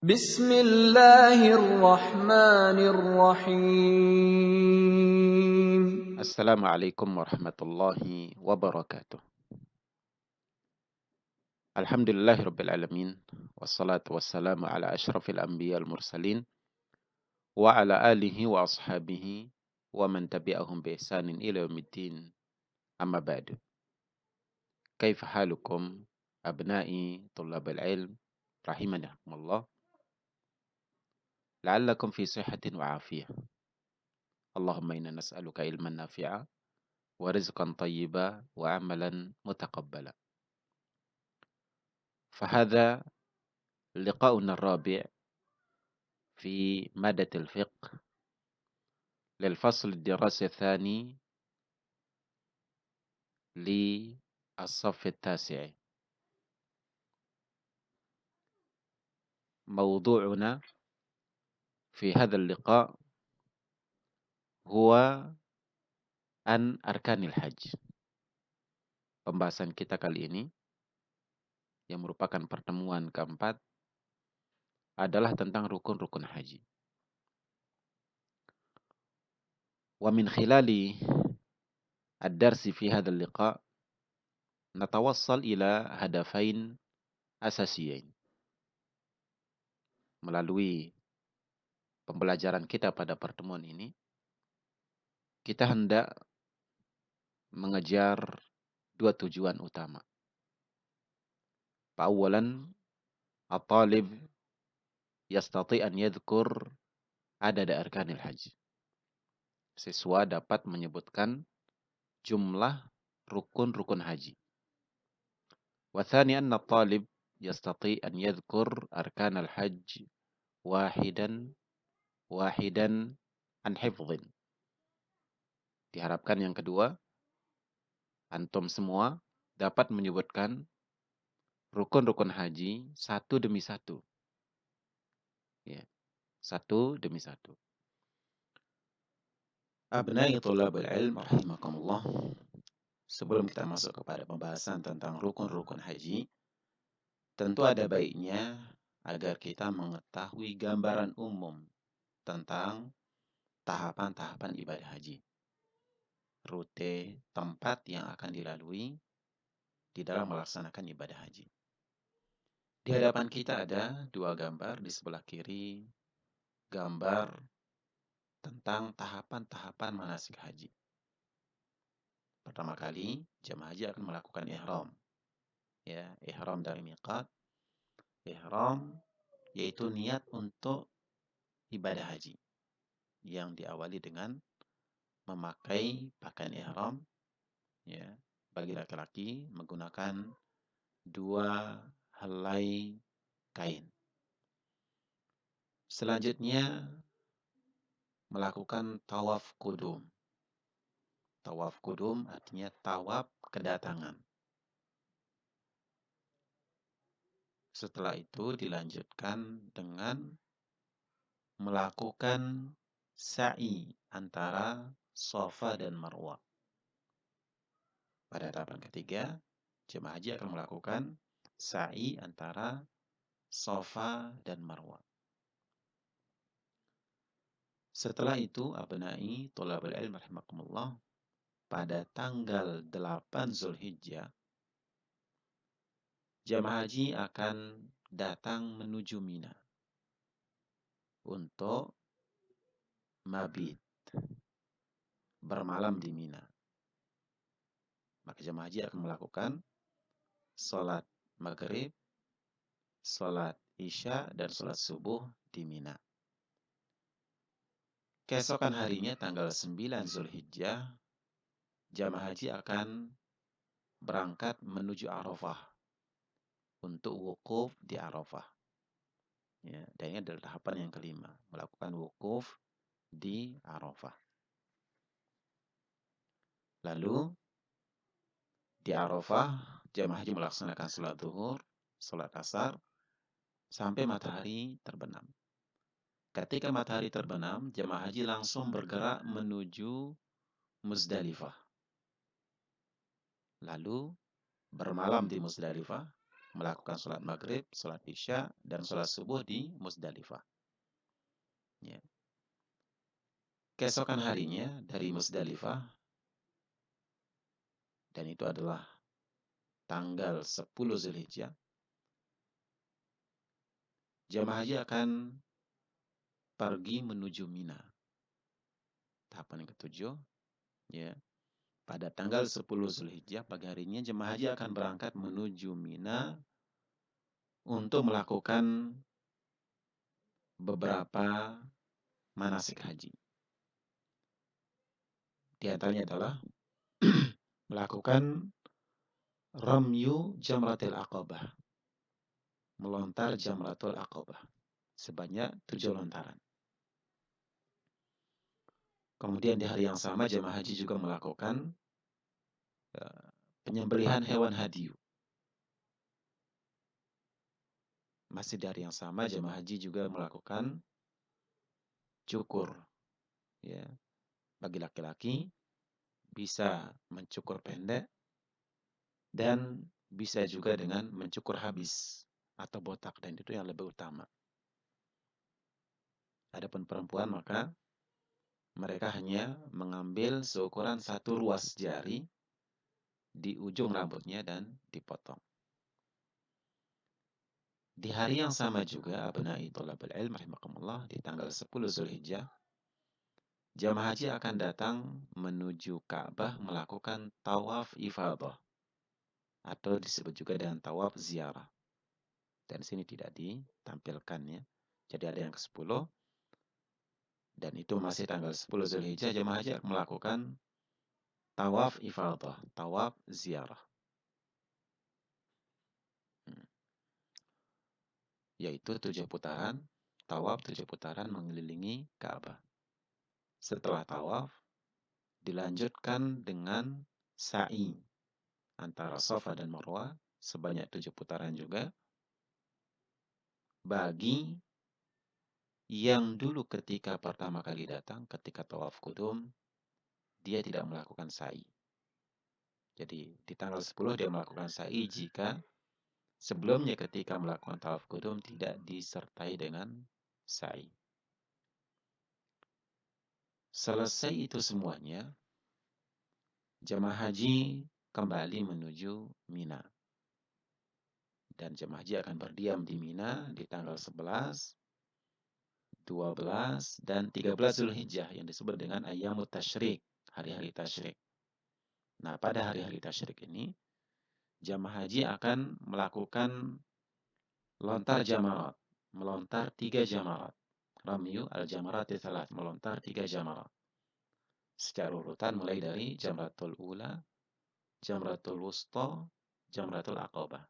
Bismillahirrahmanirrahim. Assalamualaikum warahmatullahi wabarakatuh. Alhamdulillahirabbil alamin wassalatu wassalamu ala asyrafil anbiya'il mursalin wa ala alihi wa ashabihi wa man tabi'ahum bi ihsanin ila yaumiddin. Amma ba'du. Kaifa halukum abna'i tullabal ilm rahimanahumullah. La'allakum fi sihhatin wa afiyah. Allahumma inna nas'aluka ilman nafi'a wa rizqan thayyiba wa amalan mutaqabbala. فهذا لقاؤنا الرابع في مادة الفقه للفصل الدراسي الثاني للصف التاسع. موضوعنا في هذا اللقاء هو عن أركان الحج. Pembahasan kita kali ini yang merupakan pertemuan keempat adalah tentang rukun-rukun haji. ومن خلال الدرس في هذا اللقاء نتوصل إلى هدفين أساسيين. Melalui pembelajaran kita pada pertemuan ini, kita hendak mengejar dua tujuan utama. Awalan, at-talib yastati an yadhkur adad arkanil haji. Siswa dapat menyebutkan jumlah rukun-rukun haji. Wa thaniyan, at-talib yastati an yadhkur arkanal hajj wahidan an hifdhin. Diharapkan yang kedua, antum semua dapat menyebutkan rukun-rukun haji satu demi satu. Ya, satu demi satu. Abna'i thulabul ilm rahimakumullah. Sebelum kita masuk kepada pembahasan tentang rukun-rukun haji, tentu ada baiknya agar kita mengetahui gambaran umum tentang tahapan-tahapan ibadah haji. Rute tempat yang akan dilalui di dalam melaksanakan ibadah haji. Di hadapan kita ada dua gambar, di sebelah kiri gambar tentang tahapan-tahapan manasik haji. Pertama kali, jemaah haji akan melakukan ihram. Ya, ihram dari miqat. Ihram yaitu niat untuk ibadah haji yang diawali dengan memakai pakaian ihram. Ya, bagi laki-laki menggunakan dua helai kain. Selanjutnya melakukan tawaf qudum. Tawaf qudum artinya tawaf kedatangan. Setelah itu dilanjutkan dengan melakukan sa'i antara Safa dan Marwah. Pada tahapan ketiga, jemaah haji akan melakukan sa'i antara Safa dan Marwah. Setelah itu, abna'i thalabul ilm rahimakumullah, pada tanggal 8 Zulhijjah, jemaah haji akan datang menuju Mina untuk mabit, bermalam di Mina. Maka jemaah haji akan melakukan sholat maghrib, sholat isya, dan sholat subuh di Mina. Keesokan harinya, tanggal 9 Zulhijjah, jemaah haji akan berangkat menuju Arafah untuk wukuf di Arafah. Ya, dan ini adalah tahapan yang kelima, melakukan wukuf di Arafah. Lalu di Arafah, jemaah haji melaksanakan sholat zuhur, sholat asar, sampai matahari terbenam. Ketika matahari terbenam, jemaah haji langsung bergerak menuju Muzdalifah. Lalu bermalam di Muzdalifah, melakukan sholat maghrib, sholat isya, dan sholat subuh di Musdalifah. Ya. Keesokan harinya dari Musdalifah, dan itu adalah tanggal 10 Zulhijjah, jamaah haji akan pergi menuju Mina. Tahapan yang ketujuh, ya. Pada tanggal 10 Zulhijjah pagi harinya jemaah haji akan berangkat menuju Mina untuk melakukan beberapa manasik haji. Di antaranya adalah melakukan ramyu jamratil aqabah, melontar jamratul aqabah sebanyak 7 lontaran. Kemudian di hari yang sama jemaah haji juga melakukan penyembelihan hewan hadiyu. Masih di hari yang sama jemaah haji juga melakukan cukur. Ya, bagi laki-laki bisa mencukur pendek dan bisa juga dengan mencukur habis atau botak, dan itu yang lebih utama. Adapun perempuan maka mereka hanya mengambil seukuran 1 ruas jari di ujung rambutnya dan dipotong. Di hari yang sama juga abna'i thalabul ilm rahimakumullah, di tanggal 10 Zulhijjah jamaah haji akan datang menuju Ka'bah melakukan tawaf ifadah atau disebut juga dengan tawaf ziarah. Dan sini tidak ditampilkan ya. Jadi ada yang ke-10 dan itu masih tanggal 10 Zulhijjah jamaah haji akan melakukan tawaf ifadah, tawaf ziarah. Yaitu 7 putaran, tawaf 7 putaran mengelilingi Ka'bah. Setelah tawaf dilanjutkan dengan sa'i antara Safa dan Marwah sebanyak 7 putaran juga. Bagi yang dulu ketika pertama kali datang, ketika tawaf qudum, dia tidak melakukan sa'i. Jadi di tanggal 10 dia melakukan sa'i jika sebelumnya ketika melakukan tawaf qudum tidak disertai dengan sa'i. Selesai itu semuanya, jemaah haji kembali menuju Mina. Dan jemaah haji akan berdiam di Mina di tanggal 11, 12, dan 13 Zulhijjah yang disebut dengan Ayyamut Tasyrik, hari-hari tasyrik. Nah, pada hari-hari tasyrik ini, jamaah haji akan melakukan lontar jamarat, melontar 3 jamarat. Ramyu al-jamarati tsalat, melontar 3 jamarat. Secara urutan mulai dari jamratul ula, jamratul wusta, jamratul aqabah.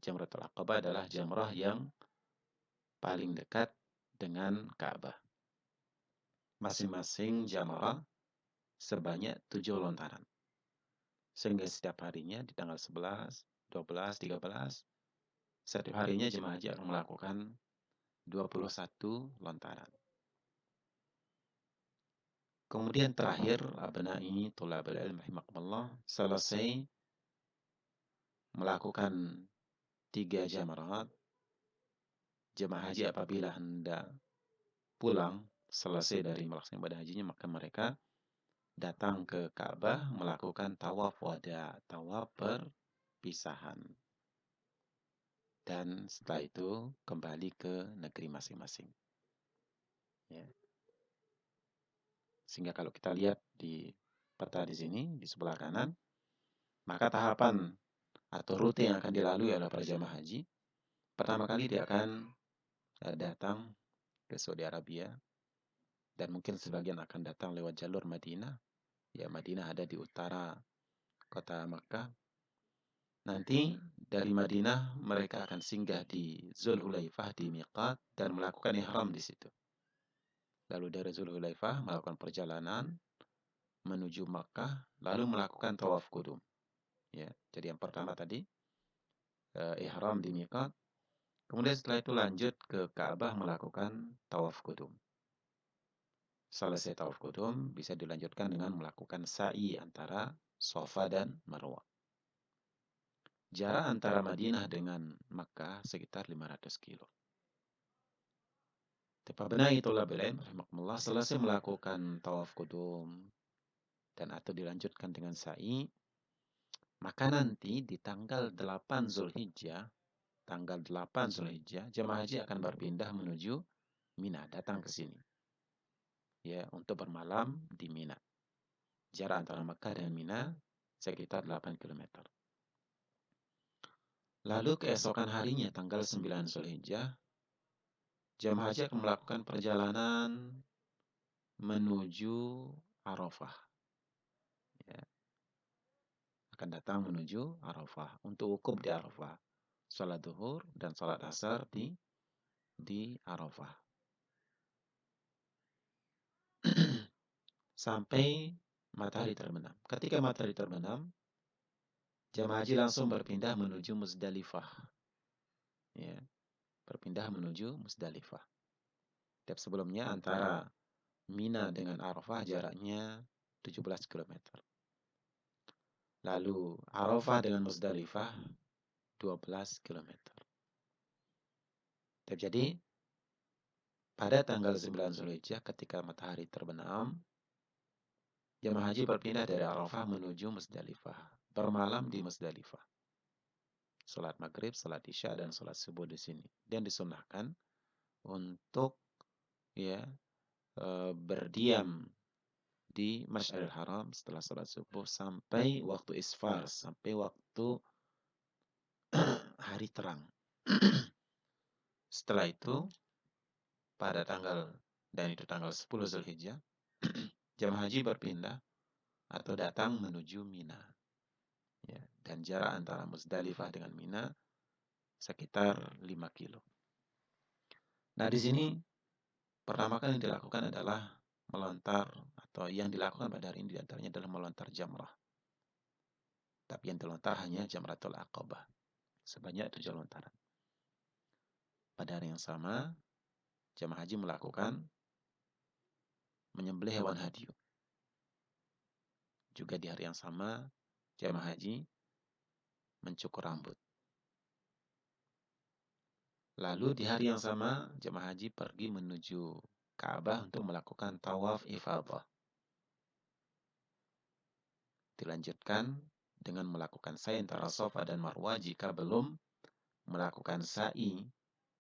Jamratul aqabah adalah jamrah yang paling dekat dengan Ka'bah. Masing-masing jamrah sebanyak 7 lontaran. Sehingga setiap harinya di tanggal 11, 12, 13, setiap harinya jemaah haji akan melakukan 21 lontaran. Kemudian terakhir, abna'i thalabul ilm rahimakumullah, selesai melakukan 3 jamarat, jemaah haji apabila hendak pulang selesai dari melaksanakan ibadah hajinya, maka mereka datang ke Ka'bah melakukan tawaf wada, tawaf perpisahan. Dan setelah itu kembali ke negeri masing-masing. Ya. Sehingga kalau kita lihat di peta di sini, di sebelah kanan, maka tahapan atau rute yang akan dilalui oleh para jamaah haji, pertama kali dia akan datang ke Saudi Arabia, dan mungkin sebagian akan datang lewat jalur Madinah. Ya, Madinah ada di utara kota Makkah. Nanti dari Madinah mereka akan singgah di Zulhulaifah di miqat dan melakukan ihram di situ. Lalu dari Zulhulaifah melakukan perjalanan menuju Makkah, lalu melakukan tawaf qudum. Ya, jadi yang pertama tadi ihram di miqat. Kemudian setelah itu lanjut ke Ka'bah melakukan tawaf qudum. Selesai tawaf qudum bisa dilanjutkan dengan melakukan sa'i antara Safa dan Marwah. Jarak antara Madinah dengan Makkah sekitar 500 kilo. Fabna'i thalabul ilm rahimakumullah, selesai melakukan tawaf kudum dan atau dilanjutkan dengan sa'i, maka nanti di tanggal 8 Zulhijjah, jemaah haji akan berpindah menuju Mina, datang ke sini. Ya, untuk bermalam di Mina. Jarak antara Makkah dan Mina sekitar 8 km. Lalu keesokan harinya tanggal 9 Zulhijjah, jemaah haji akan melakukan perjalanan menuju Arafah. Ya, akan datang menuju Arafah untuk wukuf di Arafah. Salat duhur dan salat asar di Arafah. Sampai matahari terbenam. Ketika matahari terbenam, jemaah haji langsung berpindah menuju Muzdalifah. Ya, berpindah menuju Muzdalifah. Dan sebelumnya antara Mina dengan Arafah jaraknya 17 km. Lalu Arafah dengan Muzdalifah 12 km. Jadi pada tanggal 9 Zulhijjah ketika matahari terbenam, jemaah haji berpindah dari Arafah menuju Muzdalifah, bermalam di Muzdalifah. Salat maghrib, salat isya dan salat subuh di sini. Dan disunnahkan untuk berdiam di Masy'aril Haram setelah salat subuh sampai waktu isfar, sampai waktu hari terang. Setelah itu pada tanggal 10 Zulhijjah, jemaah haji berpindah atau datang menuju Mina. Ya, dan jarak antara Muzdalifah dengan Mina sekitar 5 kilo. Nah, di sini pertama kali yang dilakukan adalah melontar, atau yang dilakukan pada hari ini diantaranya adalah melontar jamrah. Tapi yang dilontar hanya Jamratul Aqabah, sebanyak 7 lontaran. Pada hari yang sama, jemaah haji melakukan menyembelih hewan hadyu. Juga di hari yang sama, jemaah haji mencukur rambut. Lalu di hari yang sama, jemaah haji pergi menuju Ka'bah untuk melakukan tawaf ifadah. Dilanjutkan dengan melakukan sa'i antara Safa dan Marwah jika belum melakukan sa'i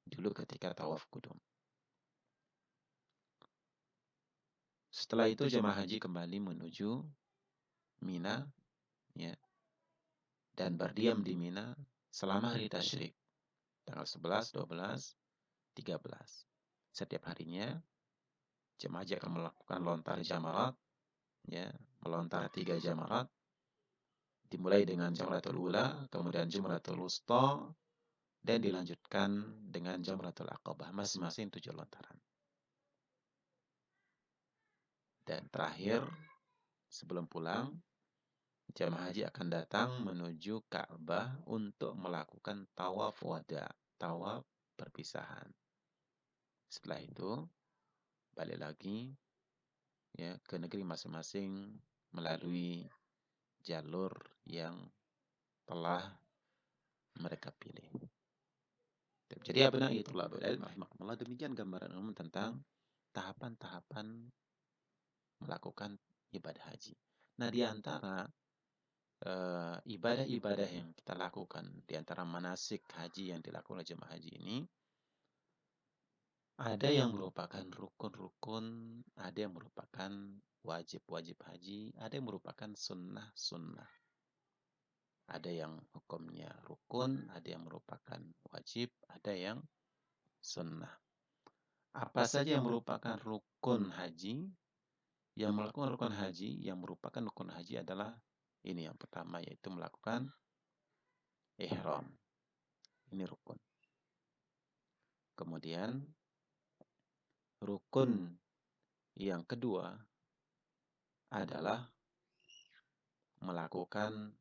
dulu ketika tawaf kudum. Setelah itu jemaah haji kembali menuju Mina, ya, dan berdiam di Mina selama hari tasyrik, tanggal 11, 12, 13. Setiap harinya jemaah haji akan melakukan lontar jamarat, ya, melontar 3 jamarat, dimulai dengan Jamratul Ula, kemudian Jamratul Wusta, dan dilanjutkan dengan Jamratul Aqabah, masing-masing 7 lontaran. Dan terakhir, sebelum pulang, jemaah haji akan datang menuju Ka'bah untuk melakukan tawaf wada, tawaf perpisahan. Setelah itu, balik lagi, ya, ke negeri masing-masing melalui jalur yang telah mereka pilih. Jadi abna'i thalabul ilm rahimakumullah, demikian gambaran umum tentang tahapan-tahapan melakukan ibadah haji. Nah, di antara ibadah-ibadah yang kita lakukan, di antara manasik haji yang dilakukan oleh jemaah haji ini, ada yang merupakan rukun-rukun, ada yang merupakan wajib-wajib haji, ada yang merupakan sunnah-sunnah. Ada yang hukumnya rukun, ada yang merupakan wajib, ada yang sunnah. Apa saja yang merupakan rukun haji? Yang melakukan rukun haji, yang merupakan rukun haji adalah ini yang pertama, yaitu melakukan ihram. Ini rukun. Kemudian rukun yang kedua adalah melakukan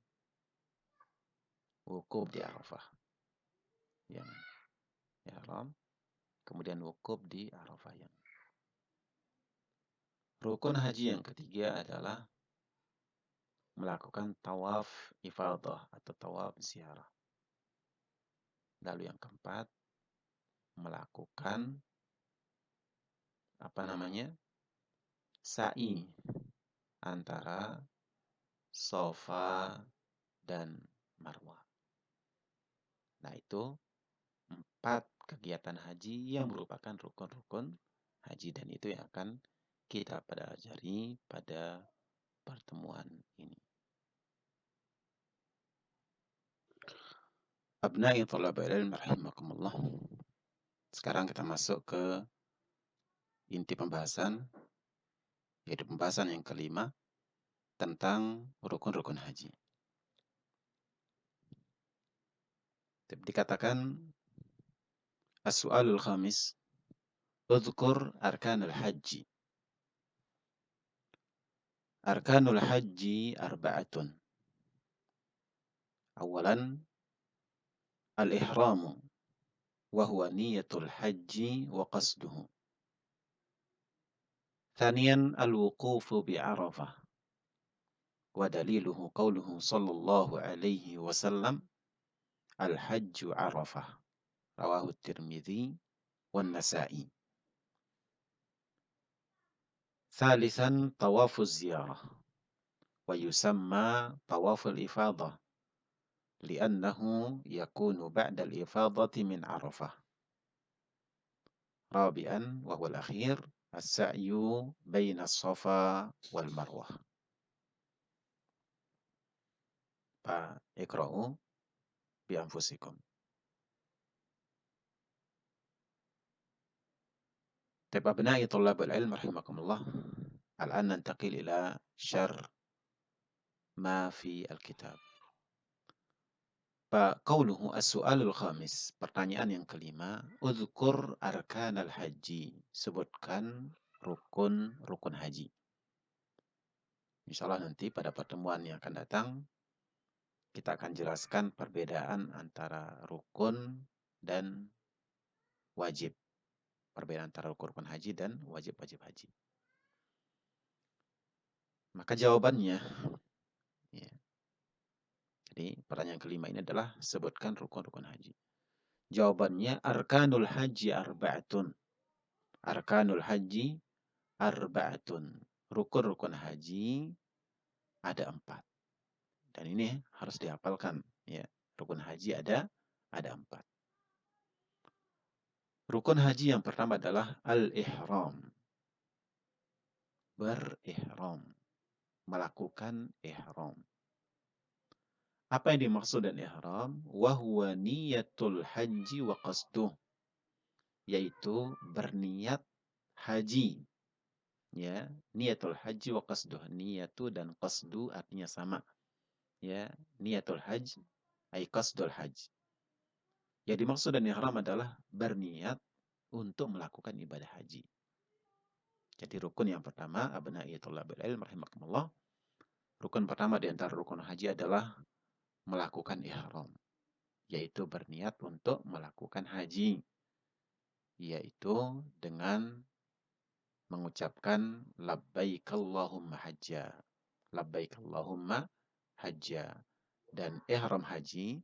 wukuf di Arafah. Yang ihram, kemudian wukuf di Arafah. Yang rukun haji yang ketiga adalah melakukan tawaf ifadah atau tawaf ziarah. Lalu yang keempat, melakukan sa'i antara Safa dan Marwah. Nah, itu 4 kegiatan haji yang merupakan rukun-rukun haji, dan itu yang akan kita pelajari pada pertemuan ini. Abna'i thalabal ilm rahimakumullah. Sekarang kita masuk ke inti pembahasan, yaitu pembahasan yang kelima tentang rukun-rukun haji. Dikatakan as-su'alul khamis, udhkur arkanul haji. Arkanul haji arba'atun. Awalan al-ihramu wa huwa niyatul haji wa qasduhu. Thaniyan al-wuqufu bi'arafah wa daliluhu qawluhu sallallahu alaihi wasallam al-hajju arafah rawahu Tirmidzi wan Nasa'i. Thalithan tawafu ziyarah wa yusamma tawaful ifadah li'annahu yakunu ba'da al-ifadati min arafah. Rabi'an wa huwa al-akhir as-sa'yu baina as-safa wal marwah. Fa iqra'u bi anfusikum. طيب أبنائي طلاب العلم رحمكم الله، الآن ننتقل إلى شرح ما في الكتاب. فقوله السؤال الخامس, pertanyaan yang kelima, udhkur arkanal haji, sebutkan rukun-rukun haji. Insyaallah nanti pada pertemuan yang akan datang kita akan jelaskan perbedaan antara rukun dan wajib. Perbedaan antara rukun haji dan wajib-wajib haji. Maka jawabannya, ya. Jadi pertanyaan kelima ini adalah sebutkan rukun-rukun haji. Jawabannya arkanul haji arba'atun. Arkanul haji arba'atun. Rukun-rukun haji ada 4. Dan ini harus dihafalkan, ya. Rukun haji ada 4. Rukun haji yang pertama adalah al-ihram. Berihram. Melakukan ihram. Apa yang dimaksud dengan ihram? Wahuwa niyatul haji wa qasduh. Yaitu berniat haji. Ya, niyatul haji wa qasduh. Niyatu dan qasdu artinya sama. Ya, niyatul haji ay qasdul haji. Yang dimaksud dengan ihram adalah berniat untuk melakukan ibadah haji. Jadi rukun yang pertama, abna'i thalabul ilm rahimakumullah, rukun pertama di antara rukun haji adalah melakukan ihram, yaitu berniat untuk melakukan haji, yaitu dengan mengucapkan labbaik Allahumma hajja, labbaik Allahumma hajja. Dan ihram haji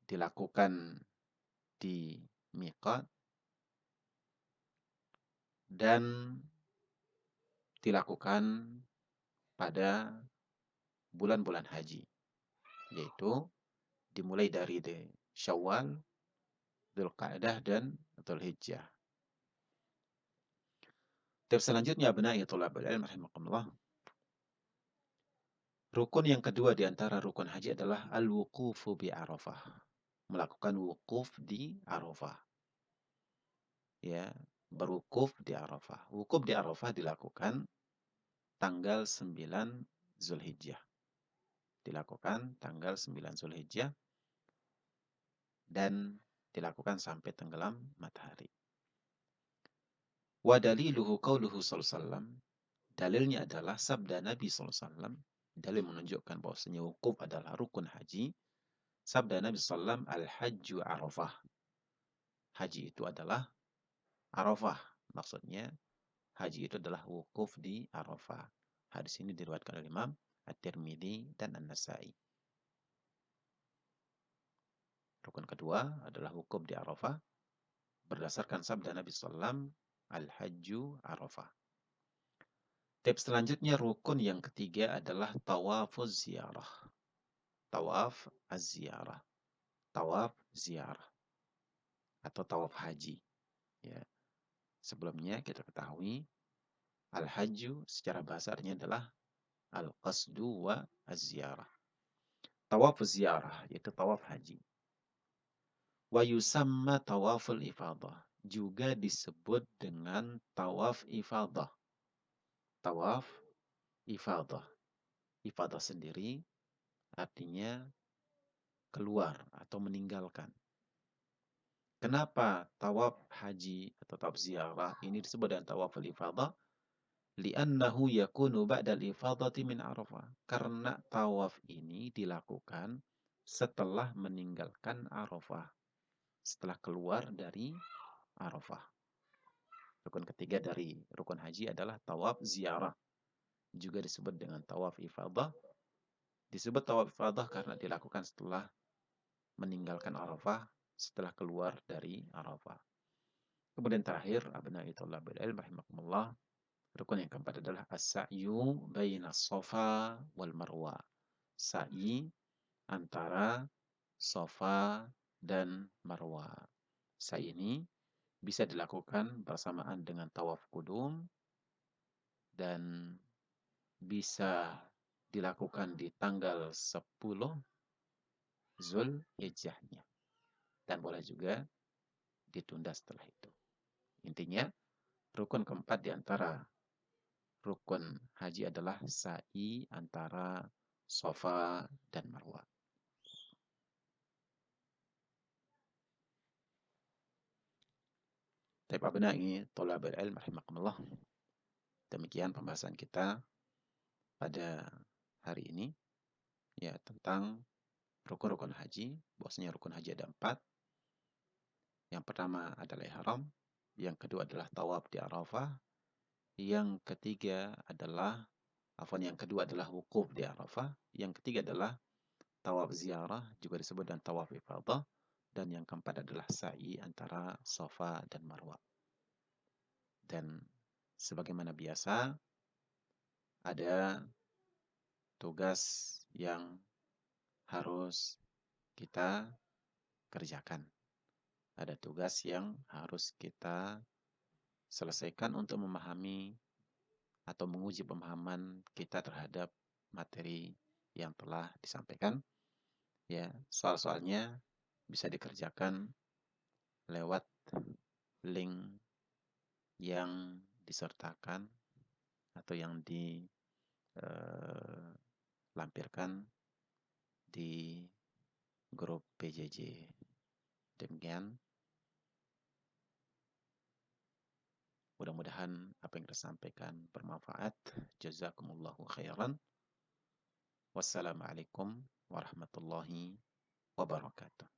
dilakukan di miqat dan dilakukan pada bulan-bulan haji, yaitu dimulai dari Syawal, Dzulqa'dah dan Dzulhijjah. Terus selanjutnya abna'i thalabul ilm rahimakumullah. Rukun yang kedua di antara rukun haji adalah al-wuqufu bi Arafah. Melakukan wukuf di Arafah. Ya, berwukuf di Arafah. Wukuf di Arafah dilakukan tanggal 9 Zulhijjah. Dilakukan tanggal 9 Zulhijjah dan dilakukan sampai tenggelam matahari. Wa daliluhu qauluhu sallallahu alaihi wasallam. Dalilnya adalah sabda Nabi sallallahu alaihi wasallam. Dalil menunjukkan bahwasanya wukuf adalah rukun haji. Sabda Nabi sallallahu alaihi wasallam, al-hajju Arafah. Haji itu adalah Arafah. Maksudnya haji itu adalah wukuf di Arafah. Hadis ini diriwayatkan oleh Imam At-Tirmidzi dan An-Nasa'i. Rukun kedua adalah wukuf di Arafah berdasarkan sabda Nabi SAW, Al-Hajju Arafah. Tips selanjutnya, rukun yang ketiga adalah tawafuz ziarah. Tawaf az-ziarah. Tawaf ziarah. Atau tawaf haji. Ya. Sebelumnya kita ketahui, Al-Hajju secara bahasa artinya adalah Al-Qasdu wa az-ziarah. Tawaf ziarah, yaitu tawaf haji. Wa yusamma tawaful ifadah. Juga disebut dengan tawaf ifadah. Tawaf ifadah. Ifadah sendiri artinya keluar atau meninggalkan. Kenapa tawaf haji atau tawaf ziarah ini disebut dengan tawaf ifadah? Li'annahu yakunu ba'dal ifadati min Arafah. Karena tawaf ini dilakukan setelah meninggalkan Arafah. Setelah keluar dari Arafah. Rukun ketiga dari rukun haji adalah tawaf ziarah. Juga disebut dengan tawaf ifadah. Disebut tawaf ifadah karena dilakukan setelah meninggalkan Arafah, setelah keluar dari Arafah. Kemudian terakhir, abna'i thalabil ilm rahimakumullah, rukun yang keempat adalah as-sa'yu baina Safa wal Marwa. Sa'i antara Safa dan Marwa. Sa'i ini bisa dilakukan bersamaan dengan tawaf qudum dan bisa dilakukan di tanggal 10 Zulhijjahnya. Dan boleh juga ditunda setelah itu. Intinya, rukun keempat di antara rukun haji adalah sa'i antara Safa dan Marwa. Tapi abna'i thalabul ilm rahimakumullah. Demikian pembahasan kita pada hari ini ya tentang rukun-rukun haji. Bahwasanya rukun haji ada 4. Yang pertama adalah ihram, yang kedua adalah tawaf di Arafah, yang ketiga adalah yang kedua adalah wukuf di Arafah, yang ketiga adalah tawaf ziarah, juga disebut dengan tawaf ifadah, dan yang keempat adalah sa'i antara Safa dan Marwa. Dan sebagaimana biasa, ada tugas yang harus kita kerjakan. Ada tugas yang harus kita selesaikan untuk memahami atau menguji pemahaman kita terhadap materi yang telah disampaikan. Ya, soal-soalnya bisa dikerjakan lewat link yang disertakan atau yang dilampirkan di grup PJJ. Demikian. Mudah-mudahan apa yang disampaikan bermanfaat. Jazakumullahu khairan. Wassalamualaikum warahmatullahi wabarakatuh.